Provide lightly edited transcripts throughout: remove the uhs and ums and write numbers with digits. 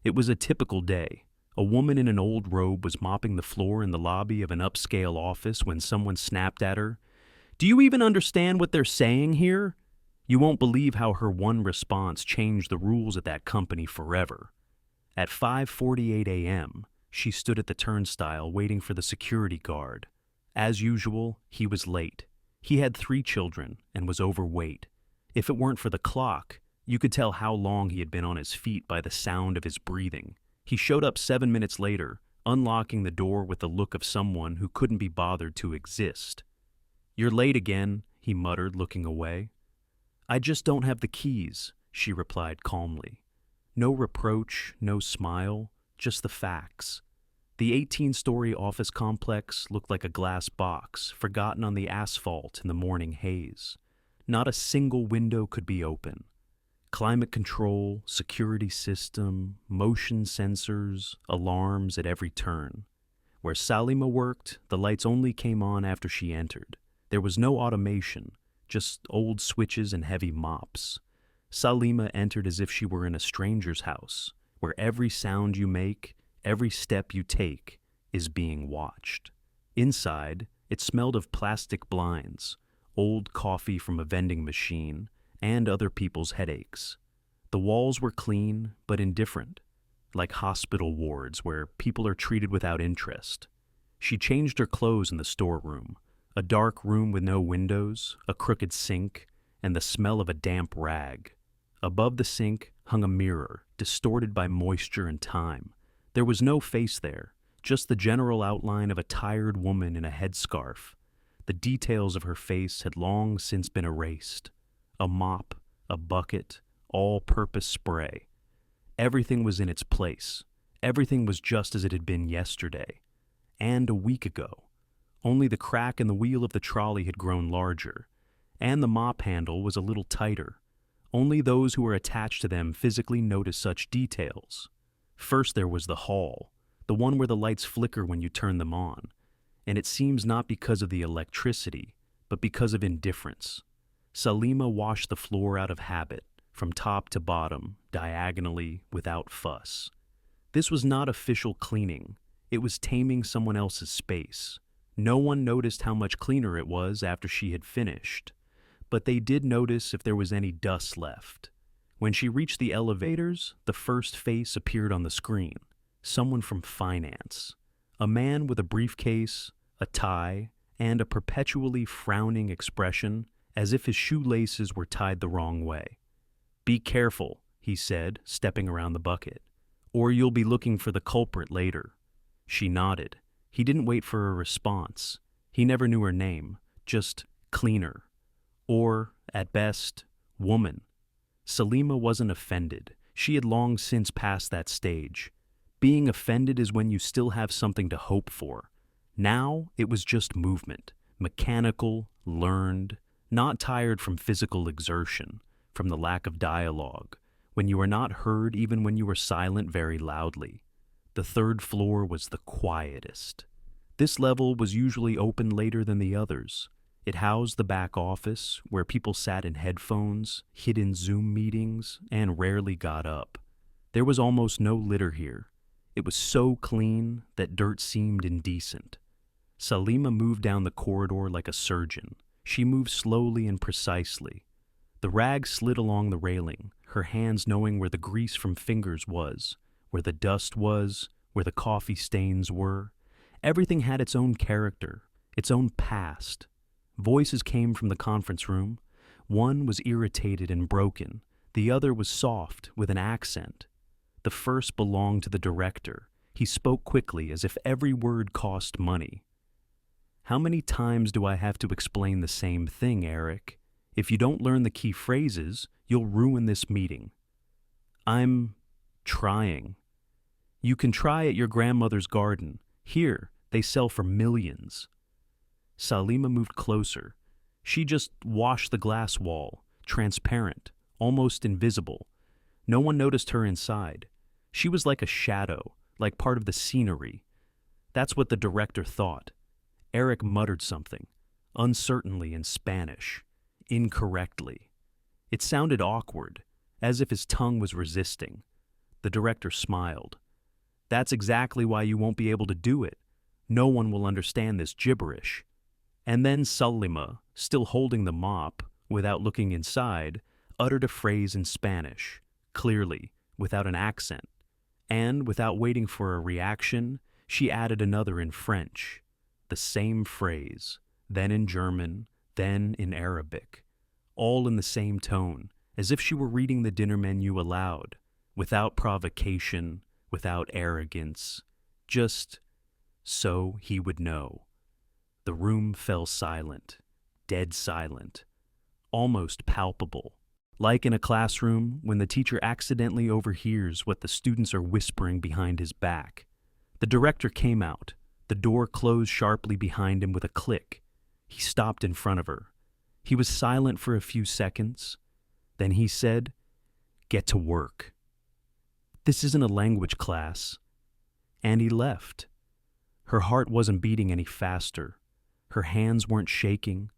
It was a typical day. A woman in an old robe was mopping the floor in the lobby of an upscale office when someone snapped at her, "Do you even understand what they're saying here?" You won't believe how her one response changed the rules at that company forever. At 5:48 a.m., she stood at the turnstile waiting for the security guard. As usual, he was late. He had 3 children and was overweight. If it weren't for the clock, you could tell how long he had been on his feet by the sound of his breathing. He showed up 7 minutes later, unlocking the door with the look of someone who couldn't be bothered to exist. "You're late again," he muttered, looking away. "I just don't have the keys," she replied calmly. No reproach, no smile, just the facts. The 18-story office complex looked like a glass box, forgotten on the asphalt in the morning haze. Not a single window could be open. Climate control, security system, motion sensors, alarms at every turn. Where Salima worked, the lights only came on after she entered. There was no automation, just old switches and heavy mops. Salima entered as if she were in a stranger's house, where every sound you make, every step you take, is being watched. Inside, it smelled of plastic blinds, old coffee from a vending machine, and other people's headaches. The walls were clean, but indifferent, like hospital wards where people are treated without interest. She changed her clothes in the storeroom, a dark room with no windows, a crooked sink, and the smell of a damp rag. Above the sink hung a mirror, distorted by moisture and time. There was no face there, just the general outline of a tired woman in a headscarf. The details of her face had long since been erased. A mop, a bucket, all-purpose spray. Everything was in its place. Everything was just as it had been yesterday. And a week ago. Only the crack in the wheel of the trolley had grown larger, and the mop handle was a little tighter. Only those who were attached to them physically noticed such details. First there was the hall, the one where the lights flicker when you turn them on, and it seems not because of the electricity, but because of indifference. Salima washed the floor out of habit, from top to bottom, diagonally, without fuss. This was not official cleaning. It was taming someone else's space. No one noticed how much cleaner it was after she had finished, but they did notice if there was any dust left. When she reached the elevators, the first face appeared on the screen. Someone from finance. A man with a briefcase, a tie, and a perpetually frowning expression, as if his shoelaces were tied the wrong way. "Be careful," he said, stepping around the bucket, "or you'll be looking for the culprit later." She nodded. He didn't wait for a response. He never knew her name, just cleaner. Or, at best, woman. Salima wasn't offended. She had long since passed that stage. Being offended is when you still have something to hope for. Now, it was just movement, mechanical, learned, not tired from physical exertion, from the lack of dialogue, when you were not heard even when you were silent very loudly. The 3rd floor was the quietest. This level was usually open later than the others. It housed the back office, where people sat in headphones, hid in Zoom meetings, and rarely got up. There was almost no litter here. It was so clean that dirt seemed indecent. Salima moved down the corridor like a surgeon. She moved slowly and precisely. The rag slid along the railing, her hands knowing where the grease from fingers was, where the dust was, where the coffee stains were. Everything had its own character, its own past. Voices came from the conference room. One was irritated and broken. The other was soft, with an accent. The first belonged to the director. He spoke quickly, as if every word cost money. "How many times do I have to explain the same thing, Eric? If you don't learn the key phrases, you'll ruin this meeting." "I'm trying." "You can try at your grandmother's garden. Here, they sell for millions." Salima moved closer. She just washed the glass wall, transparent, almost invisible. No one noticed her inside. She was like a shadow, like part of the scenery. That's what the director thought. Eric muttered something, uncertainly in Spanish, incorrectly. It sounded awkward, as if his tongue was resisting. The director smiled. "That's exactly why you won't be able to do it. No one will understand this gibberish." And then Salima, still holding the mop, without looking inside, uttered a phrase in Spanish, clearly, without an accent. And, without waiting for a reaction, she added another in French. The same phrase, then in German, then in Arabic. All in the same tone, as if she were reading the dinner menu aloud, without provocation, without arrogance, just so he would know. The room fell silent, dead silent, almost palpable, like in a classroom when the teacher accidentally overhears what the students are whispering behind his back. The director came out. The door closed sharply behind him with a click. He stopped in front of her. He was silent for a few seconds. Then he said, "Get to work. This isn't a language class." And he left. Her heart wasn't beating any faster. Her hands weren't shaking.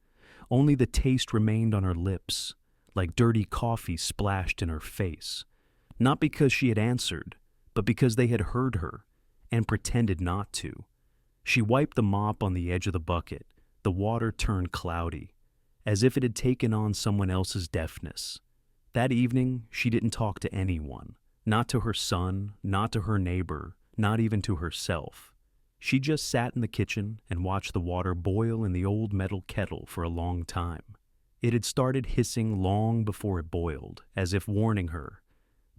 Only the taste remained on her lips, like dirty coffee splashed in her face. Not because she had answered, but because they had heard her and pretended not to. She wiped the mop on the edge of the bucket. The water turned cloudy, as if it had taken on someone else's deafness. That evening, she didn't talk to anyone. Not to her son, not to her neighbor, not even to herself. She just sat in the kitchen and watched the water boil in the old metal kettle for a long time. It had started hissing long before it boiled, as if warning her,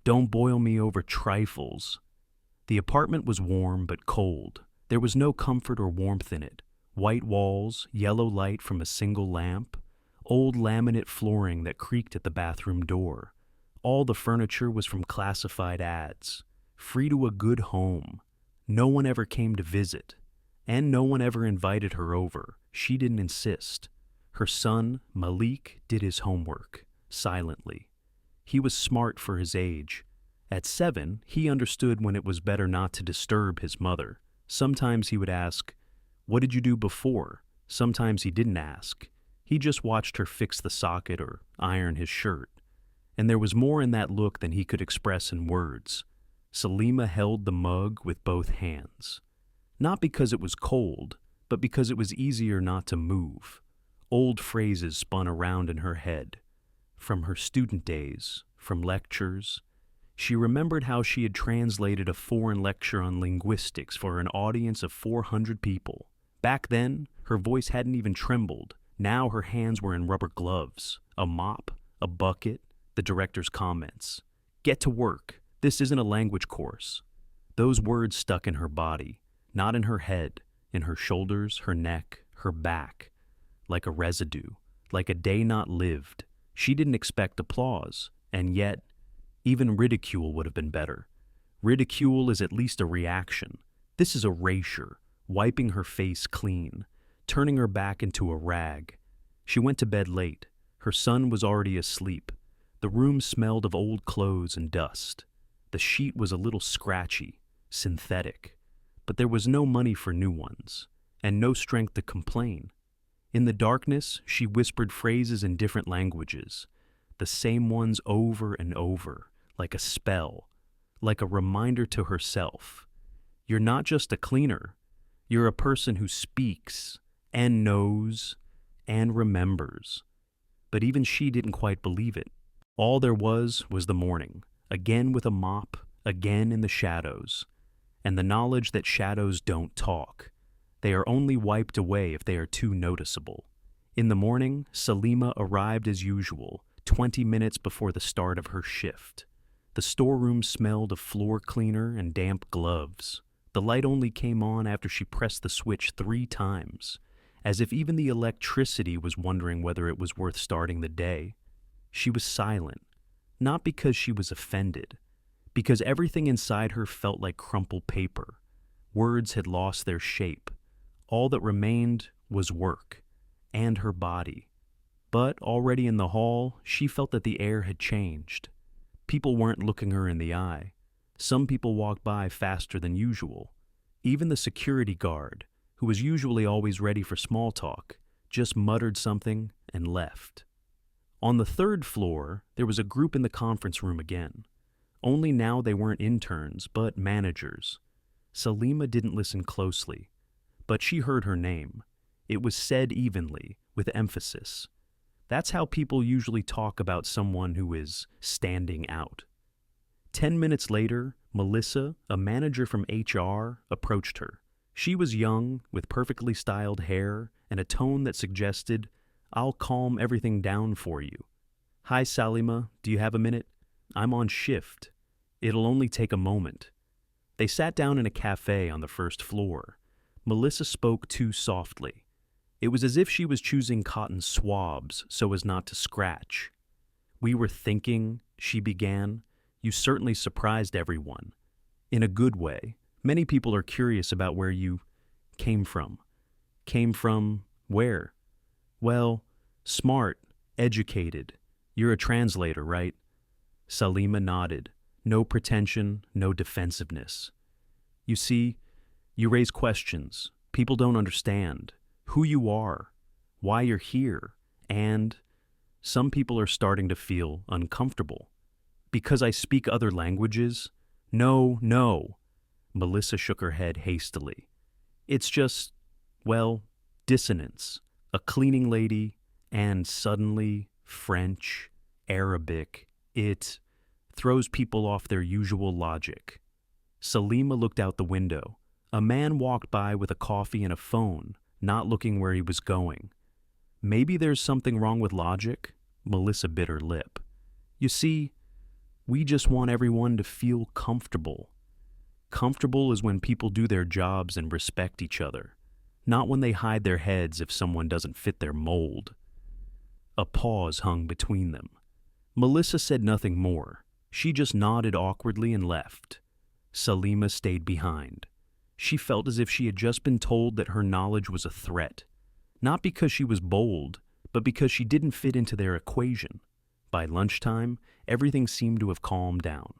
"Don't boil me over trifles." The apartment was warm but cold. There was no comfort or warmth in it. White walls, yellow light from a single lamp, old laminate flooring that creaked at the bathroom door. All the furniture was from classified ads. Free to a good home. No one ever came to visit, and no one ever invited her over. She didn't insist. Her son, Malik, did his homework, silently. He was smart for his age. At 7, he understood when it was better not to disturb his mother. Sometimes he would ask, "What did you do before?" Sometimes he didn't ask. He just watched her fix the socket or iron his shirt. And there was more in that look than he could express in words. Salima held the mug with both hands. Not because it was cold, but because it was easier not to move. Old phrases spun around in her head. From her student days, from lectures. She remembered how she had translated a foreign lecture on linguistics for an audience of 400 people. Back then, her voice hadn't even trembled. Now her hands were in rubber gloves. A mop, a bucket, the director's comments. "Get to work. This isn't a language course." Those words stuck in her body, not in her head, in her shoulders, her neck, her back, like a residue, like a day not lived. She didn't expect applause, and yet, even ridicule would have been better. Ridicule is at least a reaction. This is erasure, wiping her face clean, turning her back into a rag. She went to bed late. Her son was already asleep. The room smelled of old clothes and dust. The sheet was a little scratchy, synthetic, but there was no money for new ones, and no strength to complain. In the darkness, she whispered phrases in different languages, the same ones over and over, like a spell, like a reminder to herself. You're not just a cleaner, you're a person who speaks, and knows, and remembers. But even she didn't quite believe it. All there was the morning. Again with a mop, again in the shadows, and the knowledge that shadows don't talk. They are only wiped away if they are too noticeable. In the morning, Salima arrived as usual, 20 minutes before the start of her shift. The storeroom smelled of floor cleaner and damp gloves. The light only came on after she pressed the switch 3 times, as if even the electricity was wondering whether it was worth starting the day. She was silent. Not because she was offended, because everything inside her felt like crumpled paper. Words had lost their shape. All that remained was work, and her body. But already in the hall, she felt that the air had changed. People weren't looking her in the eye. Some people walked by faster than usual. Even the security guard, who was usually always ready for small talk, just muttered something and left. On the 3rd floor, there was a group in the conference room again. Only now they weren't interns, but managers. Salima didn't listen closely, but she heard her name. It was said evenly, with emphasis. That's how people usually talk about someone who is standing out. 10 minutes later, Melissa, a manager from HR, approached her. She was young, with perfectly styled hair and a tone that suggested, "I'll calm everything down for you." "Hi, Salima, do you have a minute? I'm on shift. It'll only take a moment." They sat down in a cafe on the first floor. Melissa spoke too softly. It was as if she was choosing cotton swabs so as not to scratch. "We were thinking," she began. "You certainly surprised everyone. In a good way. Many people are curious about where you came from." "Came from where?" "Well, smart, educated. You're a translator, right?" Salima nodded. No pretension, no defensiveness. "You see, you raise questions. People don't understand who you are, why you're here, and some people are starting to feel uncomfortable. Because I speak other languages?" "No, no." Melissa shook her head hastily. "It's just, well, dissonance. A cleaning lady, and suddenly French, Arabic. It throws people off their usual logic." Salima looked out the window. A man walked by with a coffee and a phone, not looking where he was going. "Maybe there's something wrong with logic?" Melissa bit her lip. "You see, we just want everyone to feel comfortable. Comfortable is when people do their jobs and respect each other, not when they hide their heads if someone doesn't fit their mold." A pause hung between them. Melissa said nothing more. She just nodded awkwardly and left. Salima stayed behind. She felt as if she had just been told that her knowledge was a threat, not because she was bold, but because she didn't fit into their equation. By lunchtime, everything seemed to have calmed down.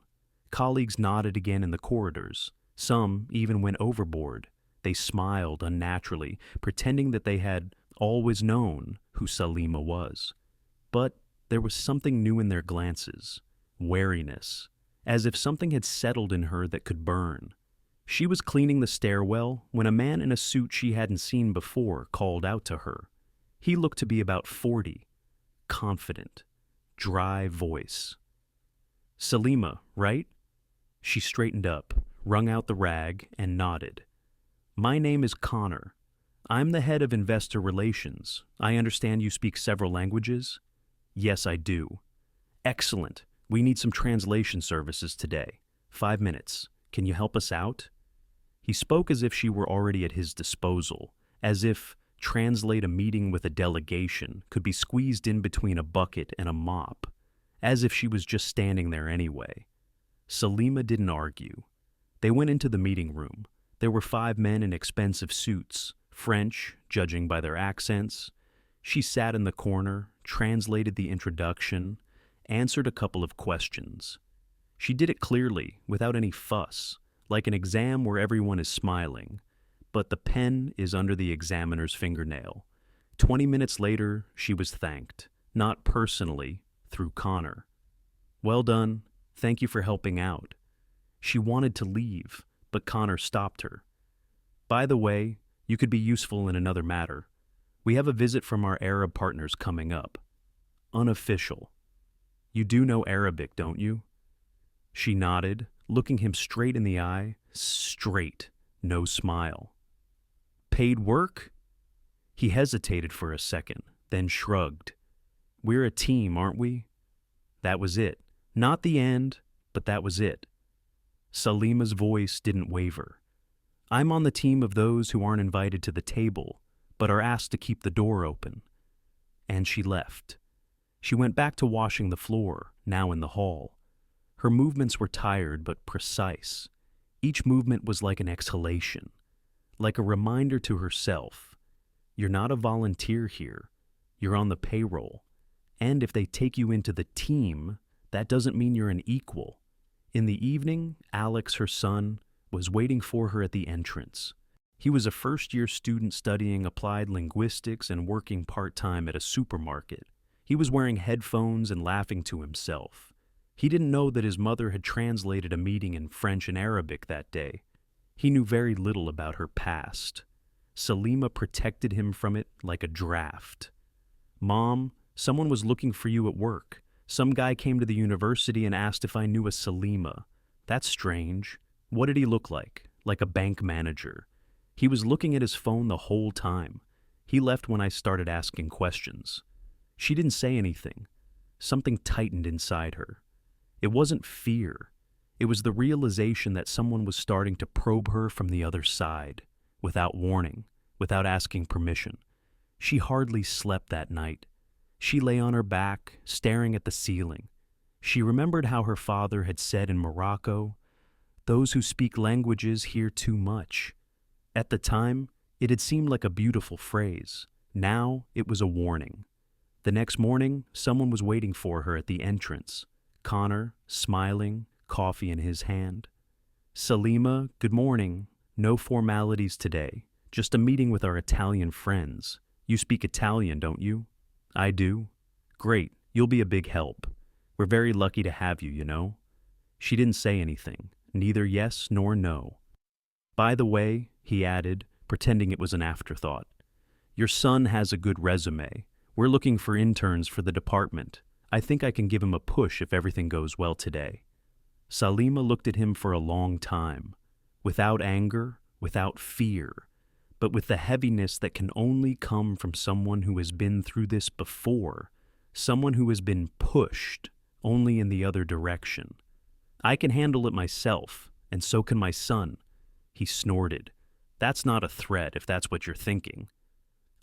Colleagues nodded again in the corridors. Some even went overboard. They smiled unnaturally, pretending that they had always known who Salima was. But there was something new in their glances, wariness, as if something had settled in her that could burn. She was cleaning the stairwell when a man in a suit she hadn't seen before called out to her. He looked to be about 40, confident, dry voice. "Salima, right?" She straightened up, wrung out the rag, and nodded. "My name is Connor. I'm the head of investor relations. I understand you speak several languages?" "Yes, I do." "Excellent. We need some translation services today. 5 minutes. Can you help us out?" He spoke as if she were already at his disposal, as if translate a meeting with a delegation could be squeezed in between a bucket and a mop, as if she was just standing there anyway. Salima didn't argue. They went into the meeting room. There were 5 men in expensive suits, French, judging by their accents. She sat in the corner, translated the introduction, answered a couple of questions. She did it clearly, without any fuss, like an exam where everyone is smiling, but the pen is under the examiner's fingernail. 20 minutes later, she was thanked, not personally, through Connor. "Well done. Thank you for helping out." She wanted to leave, but Connor stopped her. "By the way, you could be useful in another matter. We have a visit from our Arab partners coming up. Unofficial. You do know Arabic, don't you?" She nodded, looking him straight in the eye. Straight, no smile. "Paid work?" He hesitated for a second, then shrugged. "We're a team, aren't we?" That was it. Not the end, but that was it. Salima's voice didn't waver. "I'm on the team of those who aren't invited to the table, but are asked to keep the door open." And she left. She went back to washing the floor, now in the hall. Her movements were tired but precise. Each movement was like an exhalation, like a reminder to herself, you're not a volunteer here, you're on the payroll. And if they take you into the team, that doesn't mean you're an equal. In the evening, Alex, her son, was waiting for her at the entrance. He was a first-year student studying applied linguistics and working part-time at a supermarket. He was wearing headphones and laughing to himself. He didn't know that his mother had translated a meeting in French and Arabic that day. He knew very little about her past. Salima protected him from it like a draft. "Mom, someone was looking for you at work. Some guy came to the university and asked if I knew a Salima. That's strange. What did he look like? Like a bank manager. He was looking at his phone the whole time. He left when I started asking questions." She didn't say anything. Something tightened inside her. It wasn't fear. It was the realization that someone was starting to probe her from the other side, without warning, without asking permission. She hardly slept that night. She lay on her back, staring at the ceiling. She remembered how her father had said in Morocco, "Those who speak languages hear too much." At the time, it had seemed like a beautiful phrase. Now, it was a warning. The next morning, someone was waiting for her at the entrance. Connor, smiling, coffee in his hand. "Salima, good morning. No formalities today. Just a meeting with our Italian friends. You speak Italian, don't you?" "I do." "Great. You'll be a big help. We're very lucky to have you, you know." She didn't say anything, neither yes nor no. "By the way," he added, pretending it was an afterthought, "your son has a good resume. We're looking for interns for the department. I think I can give him a push if everything goes well today." Salima looked at him for a long time, without anger, without fear, but with the heaviness that can only come from someone who has been through this before, someone who has been pushed, only in the other direction. "I can handle it myself, and so can my son." He snorted. "That's not a threat if that's what you're thinking."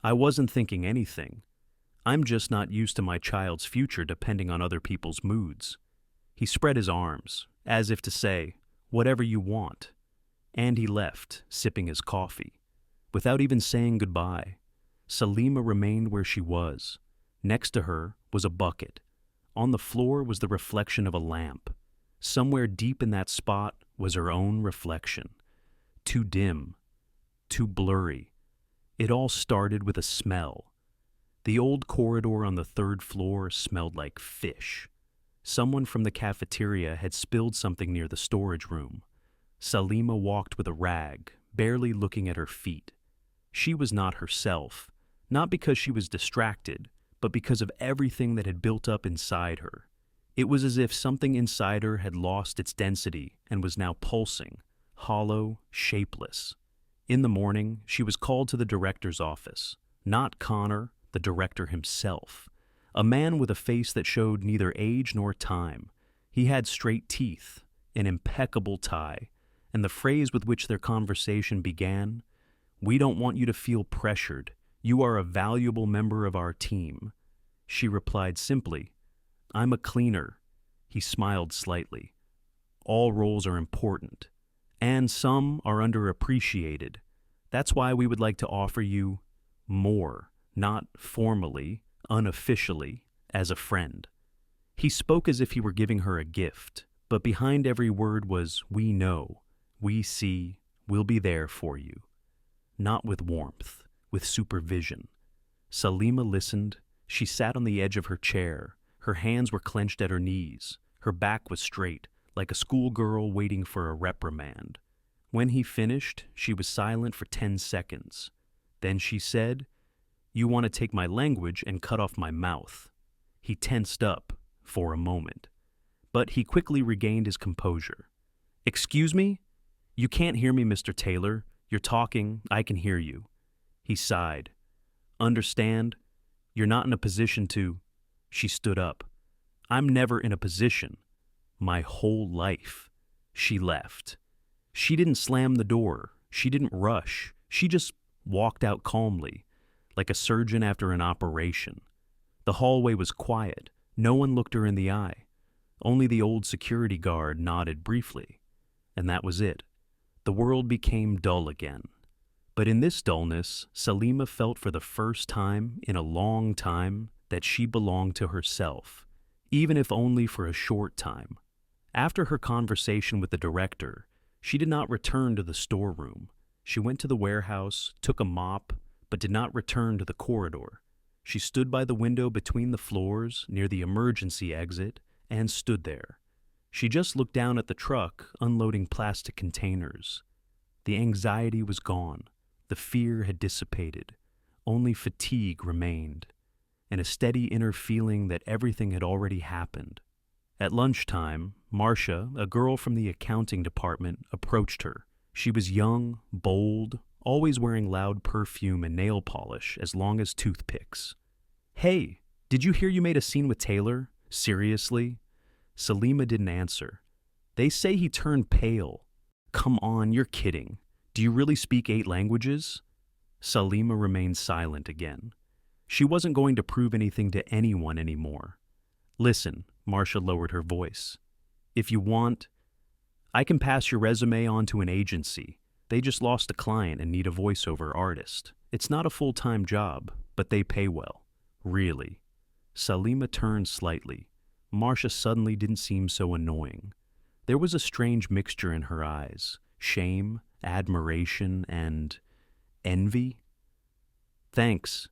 "I wasn't thinking anything. I'm just not used to my child's future depending on other people's moods." He spread his arms, as if to say, "Whatever you want." And he left, sipping his coffee. Without even saying goodbye, Salima remained where she was. Next to her was a bucket. On the floor was the reflection of a lamp. Somewhere deep in that spot was her own reflection. Too dim, too blurry. It all started with a smell. The old corridor on the third floor smelled like fish. Someone from the cafeteria had spilled something near the storage room. Salima walked with a rag, barely looking at her feet. She was not herself, not because she was distracted, but because of everything that had built up inside her. It was as if something inside her had lost its density and was now pulsing, hollow, shapeless. In the morning, she was called to the director's office. Not Connor, the director himself. A man with a face that showed neither age nor time. He had straight teeth, an impeccable tie, and the phrase with which their conversation began, "We don't want you to feel pressured. You are a valuable member of our team." She replied simply, "I'm a cleaner." He smiled slightly. "All roles are important, and some are underappreciated. That's why we would like to offer you more, not formally, unofficially, as a friend." He spoke as if he were giving her a gift, but behind every word was, "We know, we see, we'll be there for you." Not with warmth, with supervision. Salima listened. She sat on the edge of her chair. Her hands were clenched at her knees. Her back was straight, like a schoolgirl waiting for a reprimand. When he finished, she was silent for 10 seconds. Then she said, "You want to take my language and cut off my mouth." He tensed up for a moment, but he quickly regained his composure. "Excuse me? You can't hear me, Mr. Taylor. You're talking, I can hear you." He sighed. "Understand? You're not in a position to—" She stood up. "I'm never in a position. My whole life." She left. She didn't slam the door. She didn't rush. She just walked out calmly, like a surgeon after an operation. The hallway was quiet. No one looked her in the eye. Only the old security guard nodded briefly. And that was it. The world became dull again. But in this dullness, Salima felt for the first time in a long time that she belonged to herself, even if only for a short time. After her conversation with the director, she did not return to the storeroom. She went to the warehouse, took a mop, but did not return to the corridor. She stood by the window between the floors, near the emergency exit, and stood there. She just looked down at the truck, unloading plastic containers. The anxiety was gone. The fear had dissipated. Only fatigue remained, and a steady inner feeling that everything had already happened. At lunchtime, Marcia, a girl from the accounting department, approached her. She was young, bold, always wearing loud perfume and nail polish as long as toothpicks. "Hey, did you hear you made a scene with Taylor? Seriously?" Salima didn't answer. "They say he turned pale." "Come on, you're kidding. Do you really speak 8 languages?" Salima remained silent again. She wasn't going to prove anything to anyone anymore. "Listen," Marcia lowered her voice. "If you want, I can pass your resume on to an agency. They just lost a client and need a voiceover artist. It's not a full-time job, but they pay well. Really." Salima turned slightly. Marcia suddenly didn't seem so annoying. There was a strange mixture in her eyes: shame, admiration, and envy. "Thanks."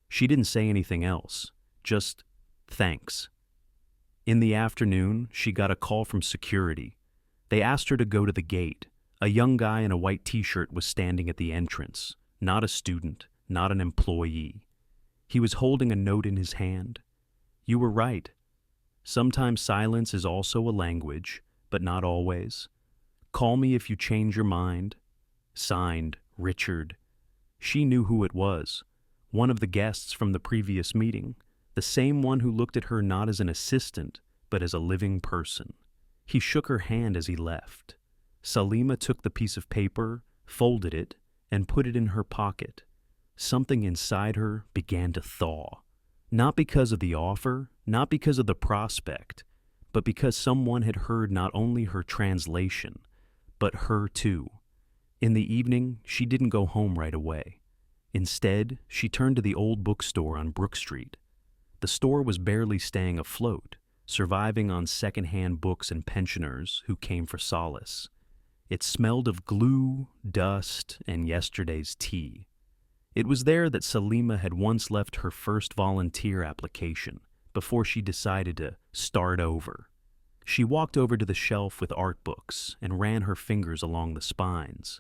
She didn't say anything else, just thanks. In the afternoon, she got a call from security. They asked her to go to the gate. A young guy in a white t-shirt was standing at the entrance, not a student, not an employee. He was holding a note in his hand. "You were right. Sometimes silence is also a language, but not always. Call me if you change your mind." Signed, Richard. She knew who it was. One of the guests from the previous meeting. The same one who looked at her not as an assistant, but as a living person. He shook her hand as he left. Salima took the piece of paper, folded it, and put it in her pocket. Something inside her began to thaw. Not because of the offer, not because of the prospect, but because someone had heard not only her translation, but her too. In the evening, she didn't go home right away. Instead, she turned to the old bookstore on Brook Street. The store was barely staying afloat, surviving on second-hand books and pensioners who came for solace. It smelled of glue, dust, and yesterday's tea. It was there that Salima had once left her first volunteer application before she decided to start over. She walked over to the shelf with art books and ran her fingers along the spines.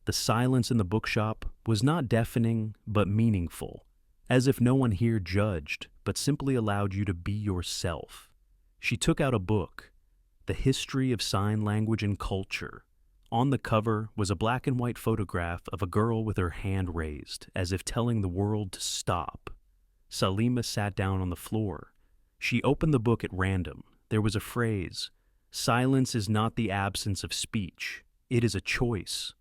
The silence in the bookshop was not deafening, but meaningful, as if no one here judged, but simply allowed you to be yourself. She took out a book, The History of Sign Language and Culture. On the cover was a black and white photograph of a girl with her hand raised, as if telling the world to stop. Salima sat down on the floor. She opened the book at random. There was a phrase, "Silence is not the absence of speech. It is a choice."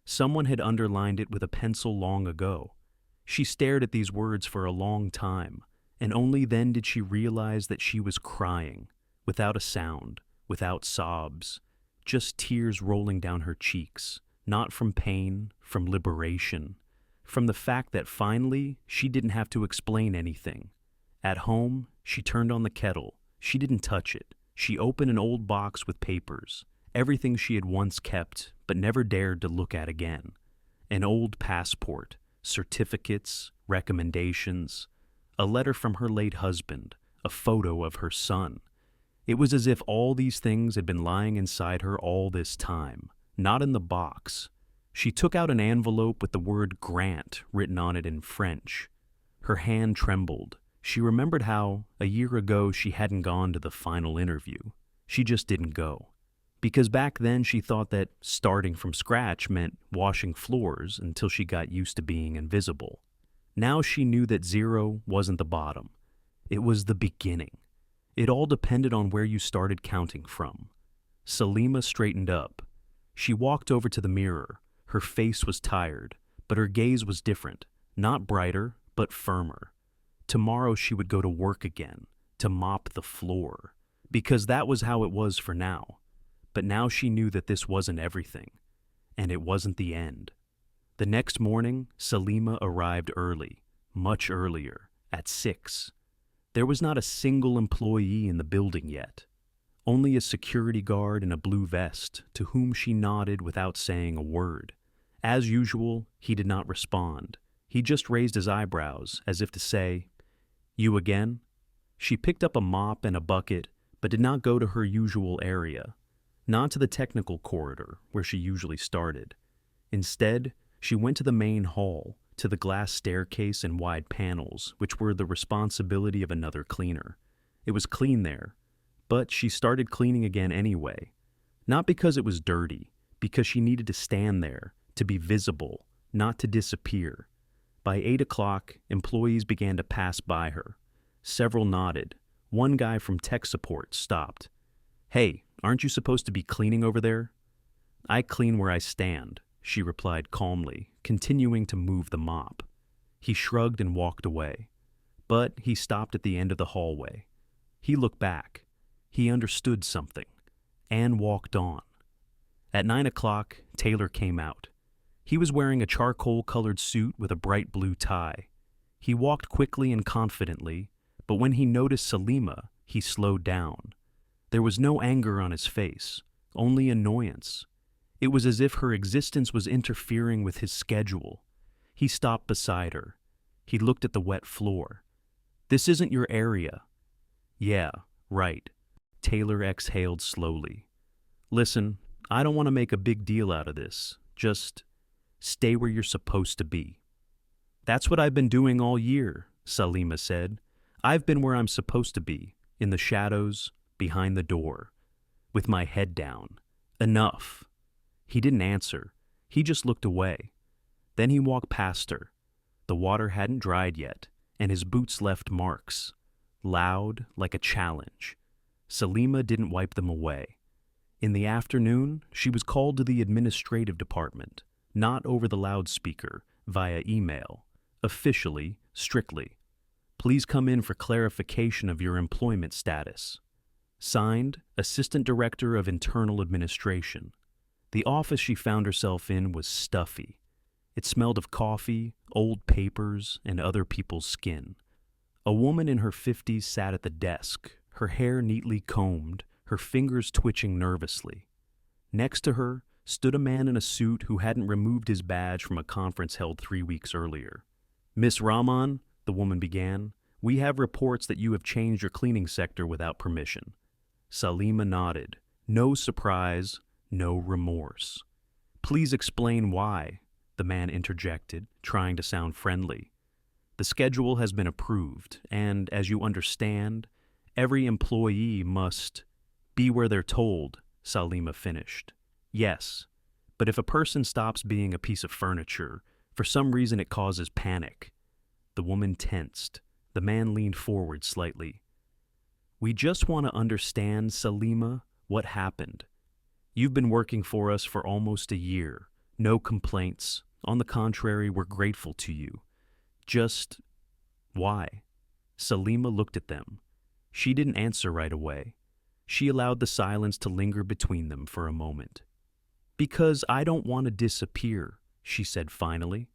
Someone had underlined it with a pencil long ago. She stared at these words for a long time, and only then did she realize that she was crying, without a sound, without sobs, just tears rolling down her cheeks, not from pain, from liberation, from the fact that finally she didn't have to explain anything. At home, she turned on the kettle. She didn't touch it. She opened an old box with papers, everything she had once kept but never dared to look at again. An old passport, certificates, recommendations, a letter from her late husband, a photo of her son. It was as if all these things had been lying inside her all this time, not in the box. She took out an envelope with the word grant written on it in French. Her hand trembled. She remembered how, a year ago, she hadn't gone to the final interview. She just didn't go. Because back then she thought that starting from scratch meant washing floors until she got used to being invisible. Now she knew that 0 wasn't the bottom. It was the beginning. It all depended on where you started counting from. Salima straightened up. She walked over to the mirror. Her face was tired, but her gaze was different, not brighter, but firmer. Tomorrow she would go to work again, to mop the floor, because that was how it was for now. But now she knew that this wasn't everything, and it wasn't the end. The next morning, Salima arrived early, much earlier, at 6. There was not a single employee in the building yet. Only a security guard in a blue vest, to whom she nodded without saying a word. As usual, he did not respond. He just raised his eyebrows, as if to say, "You again?" She picked up a mop and a bucket, but did not go to her usual area, not to the technical corridor where she usually started. Instead, she went to the main hall, to the glass staircase and wide panels, which were the responsibility of another cleaner. It was clean there, but she started cleaning again anyway. Not because it was dirty, because she needed to stand there, to be visible, not to disappear. By 8 o'clock, employees began to pass by her. Several nodded. One guy from tech support stopped. "Hey, aren't you supposed to be cleaning over there?" "I clean where I stand," she replied calmly, continuing to move the mop. He shrugged and walked away. But he stopped at the end of the hallway. He looked back. He understood something. Anne walked on. At 9 o'clock, Taylor came out. He was wearing a charcoal-colored suit with a bright blue tie. He walked quickly and confidently, but when he noticed Salima, he slowed down. There was no anger on his face, only annoyance. It was as if her existence was interfering with his schedule. He stopped beside her. He looked at the wet floor. "This isn't your area." "Yeah, right." Taylor exhaled slowly. "Listen, I don't want to make a big deal out of this. Just stay where you're supposed to be." "That's what I've been doing all year," Salima said. "I've been where I'm supposed to be, in the shadows, behind the door, with my head down. Enough." He didn't answer. He just looked away. Then he walked past her. The water hadn't dried yet, and his boots left marks, loud like a challenge. Salima didn't wipe them away. In the afternoon, she was called to the administrative department, not over the loudspeaker, via email, officially, strictly. "Please come in for clarification of your employment status." Signed, Assistant Director of Internal Administration. The office she found herself in was stuffy. It smelled of coffee, old papers, and other people's skin. A woman in her 50s sat at the desk, her hair neatly combed, her fingers twitching nervously. Next to her stood a man in a suit who hadn't removed his badge from a conference held 3 weeks earlier. "Miss Rahman," the woman began, "we have reports that you have changed your cleaning sector without permission." Salima nodded. No surprise, no remorse. "Please explain why," the man interjected, trying to sound friendly. "The schedule has been approved, and, as you understand, every employee must be where they're told," Salima finished. "Yes, but if a person stops being a piece of furniture, for some reason it causes panic." The woman tensed. The man leaned forward slightly. "We just want to understand, Salima, what happened. You've been working for us for almost a year. No complaints. On the contrary, we're grateful to you. Just why?" Salima looked at them. She didn't answer right away. She allowed the silence to linger between them for a moment. "Because I don't want to disappear," she said finally.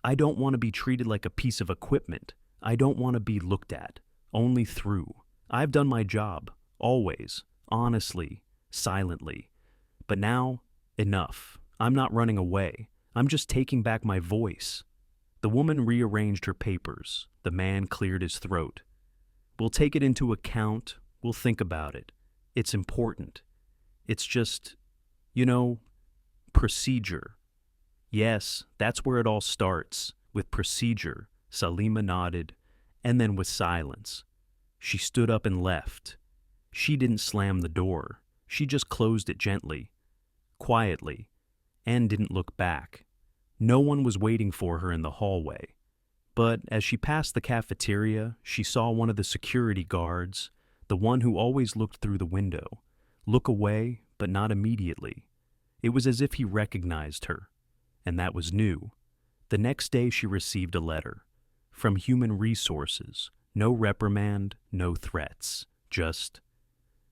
"I don't want to be treated like a piece of equipment. I don't want to be looked at, only through. I've done my job, always, honestly, silently. But now, enough. I'm not running away. I'm just taking back my voice." The woman rearranged her papers. The man cleared his throat. "We'll take it into account. We'll think about it. It's important. It's just, procedure." "Yes, that's where it all starts, with procedure," Salima nodded, and then with silence. She stood up and left. She didn't slam the door. She just closed it gently, quietly, and didn't look back. No one was waiting for her in the hallway. But as she passed the cafeteria, she saw one of the security guards, the one who always looked through the window, look away, but not immediately. It was as if he recognized her, and that was new. The next day she received a letter. From Human Resources. No reprimand, no threats. Just,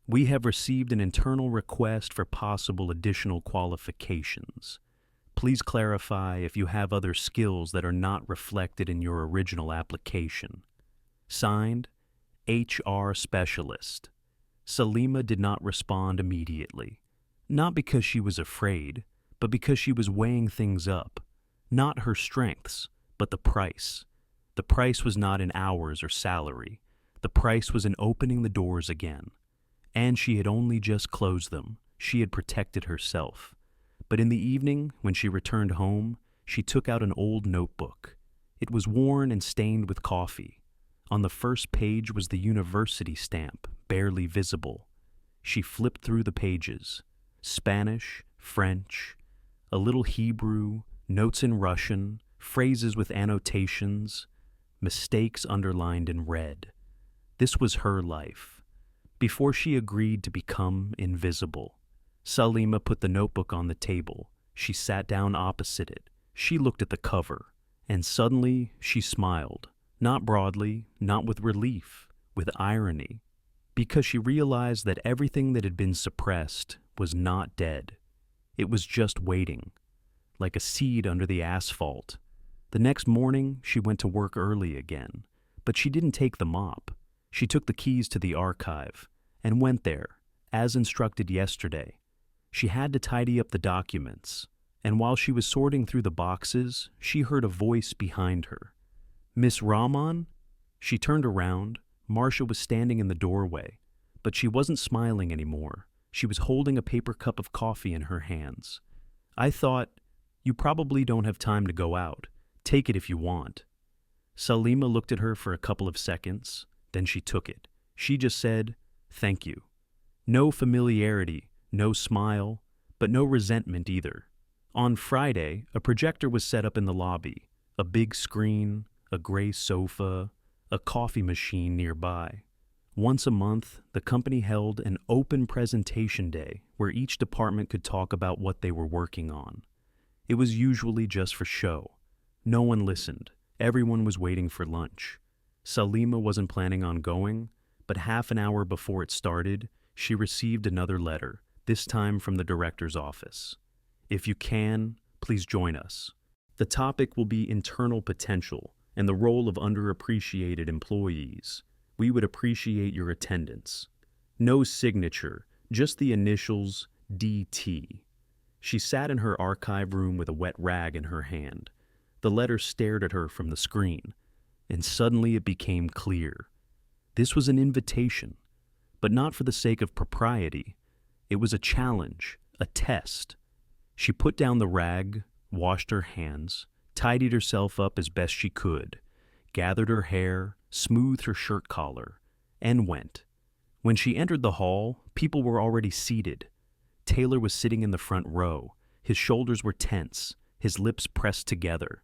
"We have received an internal request for possible additional qualifications. Please clarify if you have other skills that are not reflected in your original application. Signed, HR Specialist." Salima did not respond immediately. Not because she was afraid, but because she was weighing things up. Not her strengths, but the price. The price was not in hours or salary. The price was in opening the doors again. And she had only just closed them. She had protected herself. But in the evening, when she returned home, she took out an old notebook. It was worn and stained with coffee. On the first page was the university stamp, barely visible. She flipped through the pages. Spanish, French, a little Hebrew, notes in Russian, phrases with annotations, mistakes underlined in red. This was her life. Before she agreed to become invisible, Salima put the notebook on the table. She sat down opposite it. She looked at the cover, and suddenly she smiled. Not broadly, not with relief, with irony, because she realized that everything that had been suppressed was not dead. It was just waiting, like a seed under the asphalt. The next morning, she went to work early again, but she didn't take the mop. She took the keys to the archive and went there, as instructed yesterday. She had to tidy up the documents, and while she was sorting through the boxes, she heard a voice behind her. "Miss Rahman?" She turned around. Marcia was standing in the doorway, but she wasn't smiling anymore. She was holding a paper cup of coffee in her hands. "I thought, you probably don't have time to go out. Take it if you want." Salima looked at her for a couple of seconds, then she took it. She just said, "Thank you." No familiarity, no smile, but no resentment either. On Friday, a projector was set up in the lobby, a big screen, a gray sofa, a coffee machine nearby. Once a month, the company held an open presentation day where each department could talk about what they were working on. It was usually just for show. No one listened. Everyone was waiting for lunch. Salima wasn't planning on going, but half an hour before it started, she received another letter, this time from the director's office. "If you can, please join us. The topic will be internal potential and the role of underappreciated employees. We would appreciate your attendance." No signature, just the initials DT. She sat in her archive room with a wet rag in her hand. The letter stared at her from the screen, and suddenly it became clear. This was an invitation, but not for the sake of propriety. It was a challenge, a test. She put down the rag, washed her hands, tidied herself up as best she could, gathered her hair, smoothed her shirt collar, and went. When she entered the hall, people were already seated. Taylor was sitting in the front row. His shoulders were tense, his lips pressed together.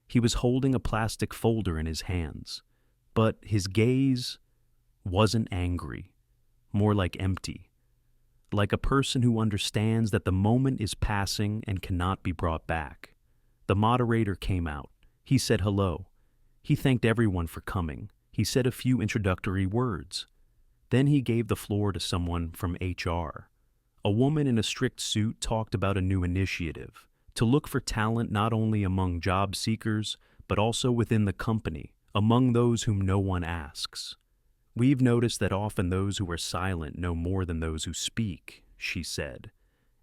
He was holding a plastic folder in his hands, but his gaze wasn't angry, more like empty, like a person who understands that the moment is passing and cannot be brought back. The moderator came out. He said hello. He thanked everyone for coming. He said a few introductory words. Then he gave the floor to someone from HR. A woman in a strict suit talked about a new initiative, to look for talent not only among job seekers, but also within the company, among those whom no one asks. "We've noticed that often those who are silent know more than those who speak," she said.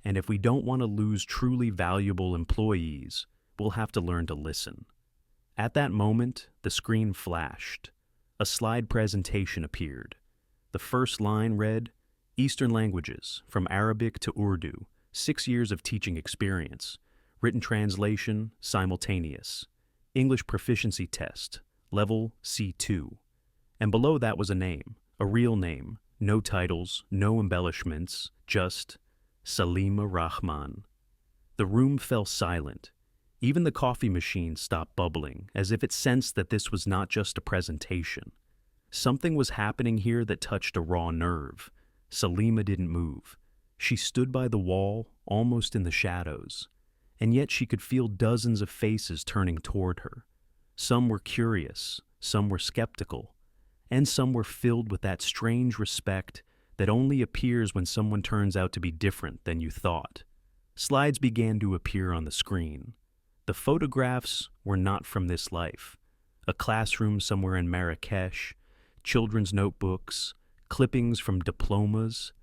"And if we don't want to lose truly valuable employees, we'll have to learn to listen." At that moment, the screen flashed. A slide presentation appeared. The first line read, "Eastern languages, from Arabic to Urdu, 6 years of teaching experience. Written translation, simultaneous. English proficiency test, level C2. And below that was a name, a real name, no titles, no embellishments, just Salima Rahman. The room fell silent. Even the coffee machine stopped bubbling, as if it sensed that this was not just a presentation. Something was happening here that touched a raw nerve. Salima didn't move. She stood by the wall, almost in the shadows, and yet she could feel dozens of faces turning toward her. Some were curious, some were skeptical, and some were filled with that strange respect that only appears when someone turns out to be different than you thought. Slides began to appear on the screen. The photographs were not from this life. A classroom somewhere in Marrakesh, children's notebooks, clippings from diplomas,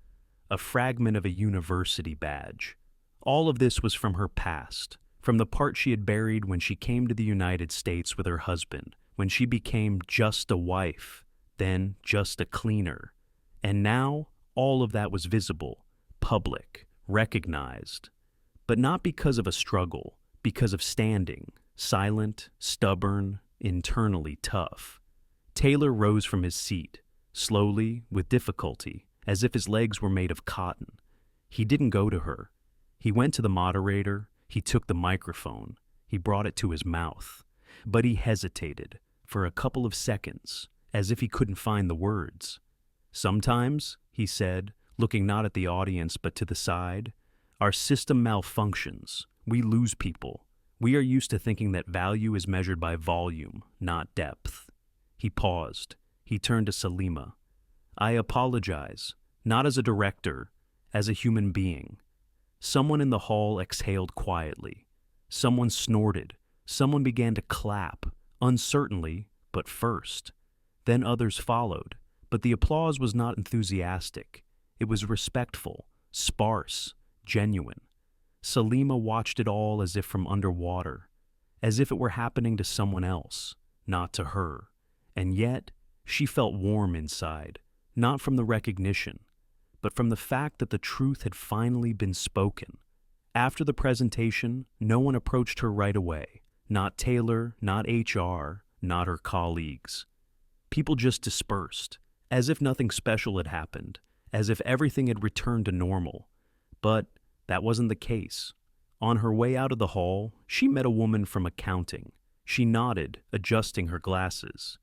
a fragment of a university badge. All of this was from her past, from the part she had buried when she came to the United States with her husband, when she became just a wife, then just a cleaner. And now, All of that was visible, public, recognized. But not because of a struggle, because of standing, silent, stubborn, internally tough. Taylor rose from his seat, slowly, with difficulty, as if his legs were made of cotton. He didn't go to her. He went to the moderator, he took the microphone, he brought it to his mouth. But he hesitated, for a couple of seconds, as if he couldn't find the words. Sometimes, he said, looking not at the audience but to the side, our system malfunctions. We lose people. We are used to thinking that value is measured by volume, not depth. He paused. He turned to Salima. I apologize, not as a director, as a human being. Someone in the hall exhaled quietly. Someone snorted. Someone began to clap, uncertainly, but first. Then others followed, but the applause was not enthusiastic. It was respectful, sparse, genuine. Salima watched it all as if from underwater, as if it were happening to someone else, not to her. And yet, she felt warm inside, not from the recognition, but from the fact that the truth had finally been spoken. After the presentation, no one approached her right away. Not Taylor, not HR, not her colleagues. People just dispersed, as if nothing special had happened, as if everything had returned to normal. But that wasn't the case. On her way out of the hall, she met a woman from accounting. She nodded, adjusting her glasses.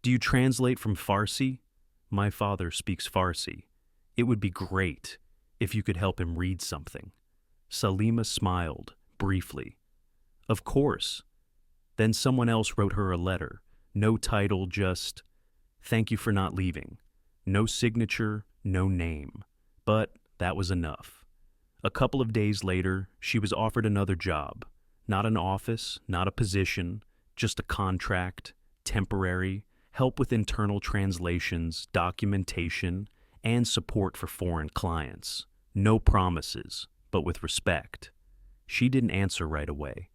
Do you translate from Farsi? My father speaks Farsi. It would be great if you could help him read something. Salima smiled, briefly. Of course. Then someone else wrote her a letter. No title, just, thank you for not leaving. No signature, no name. But that was enough. A couple of days later, she was offered another job. Not an office, not a position, just a contract, temporary, help with internal translations, documentation, and support for foreign clients. No promises, but with respect. She didn't answer right away.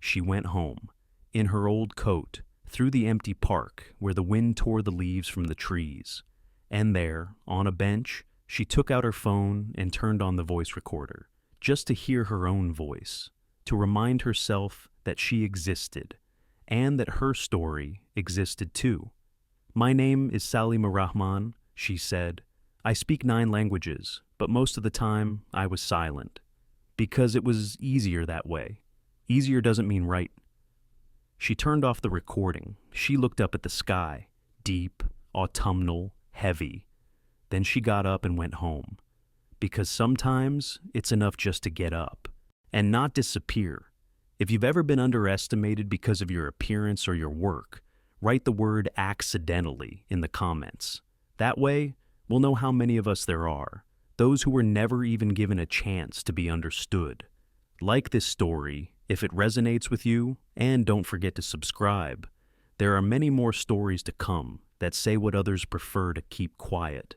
She went home, in her old coat, through the empty park where the wind tore the leaves from the trees. And there, on a bench, she took out her phone and turned on the voice recorder, just to hear her own voice, to remind herself that she existed, and that her story existed too. My name is Salima Rahman, she said. I speak 9 languages, but most of the time I was silent, because it was easier that way. Easier doesn't mean right. She turned off the recording. She looked up at the sky, deep, autumnal, heavy. Then she got up and went home. Because sometimes it's enough just to get up and not disappear. If you've ever been underestimated because of your appearance or your work, write the word accidentally in the comments. That way, we'll know how many of us there are, those who were never even given a chance to be understood. Like this story, if it resonates with you, and don't forget to subscribe. There are many more stories to come that say what others prefer to keep quiet.